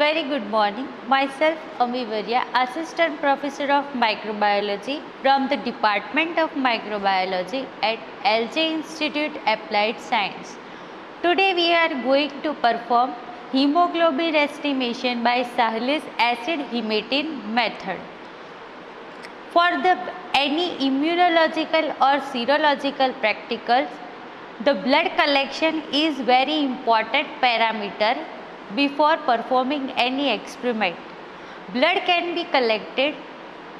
very good morning. Myself, Ami Varya, Assistant Professor of Microbiology from the Department of Microbiology at LJ Institute Applied Science. Today we are going to perform hemoglobin estimation by Sahli's acid hematine method. For any immunological or serological practicals, the blood collection is very important parameter before performing any experiment. Blood can be collected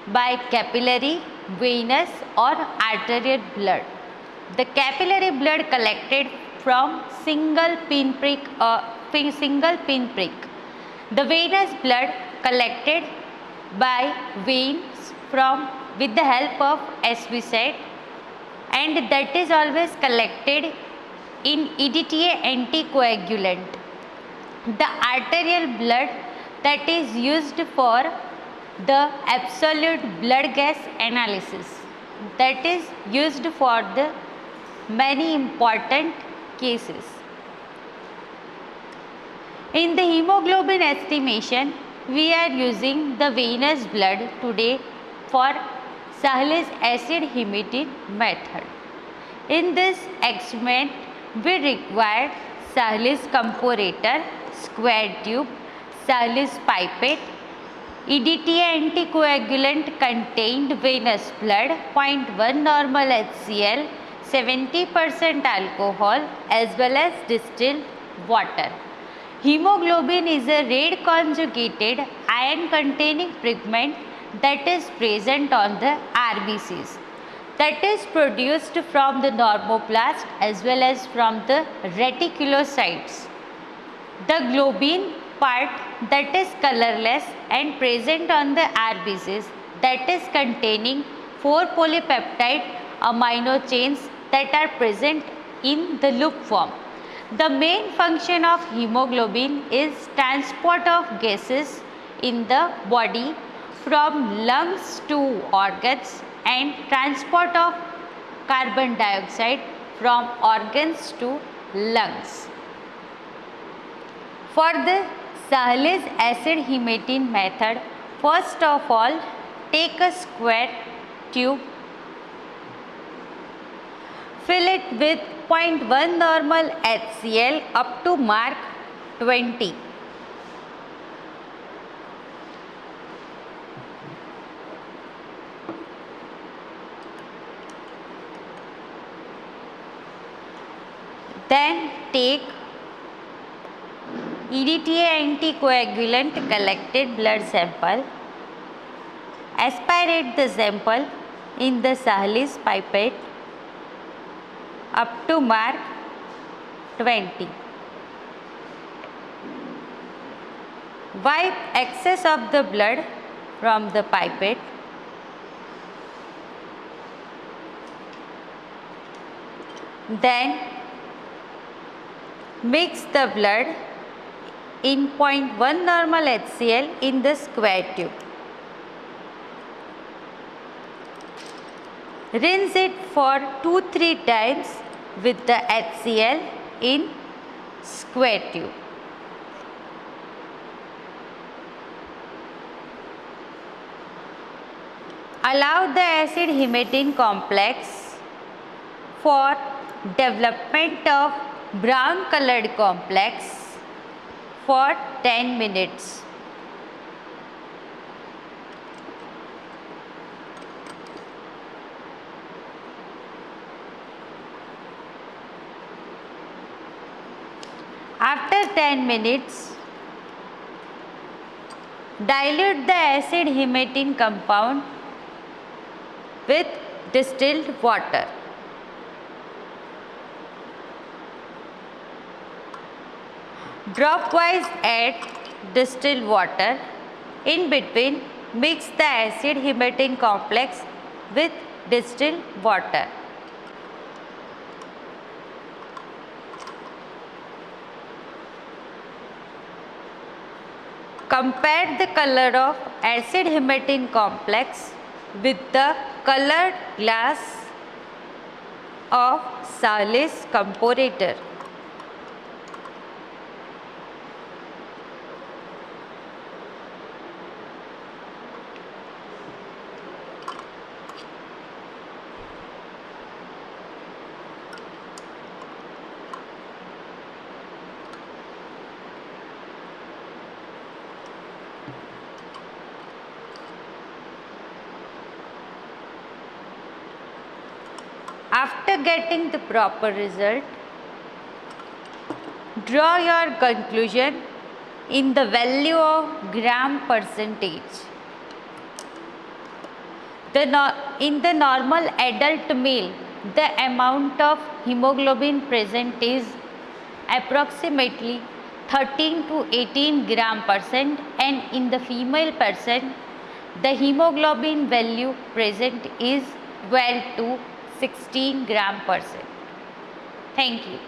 by capillary, venous or arterial blood. The capillary blood collected from single pinprick. The venous blood collected by veins with the help of SV set, and that is always collected in EDTA anticoagulant. The arterial blood that is used for the absolute blood gas analysis, that is used for the many important cases. In the hemoglobin estimation, we are using the venous blood today for Sahli's acid hematine method. In this experiment, we required Sahli's comparator, square tube, Sahli's pipette, EDTA anticoagulant contained venous blood, 0.1 normal HCl, 70% alcohol as well as distilled water. Hemoglobin is a red conjugated iron containing pigment that is present on the RBCs, that is produced from the normoplast as well as from the reticulocytes. The globin part that is colorless and present on the RBCs, that is containing 4 polypeptide amino chains that are present in the loop form. The main function of hemoglobin is transport of gases in the body from lungs to organs and transport of carbon dioxide from organs to lungs. For the Sahli's acid hematine method, first of all, take a square tube, fill it with 0.1 normal HCl up to mark 20. Then take EDTA anticoagulant collected blood sample, aspirate the sample in the Sahli's pipette up to mark 20. Wipe excess of the blood from the pipette. Then mix the blood in 0.1 normal HCl in the square tube. Rinse it for 2-3 times with the HCl in square tube. Allow the acid hematine complex for development of brown colored complex for 10 minutes. After 10 minutes, dilute the acid hematine compound with distilled water. Dropwise add distilled water. In between, mix the acid hematine complex with distilled water. Compare the color of acid hematine complex with the colored glass of Sahli's comparator. After getting the proper result, draw your conclusion in the value of gram percentage. In the normal adult male, the amount of hemoglobin present is approximately 13 to 18 gram percent, and in the female person, the hemoglobin value present is 12 to 16 gram percent. Thank you.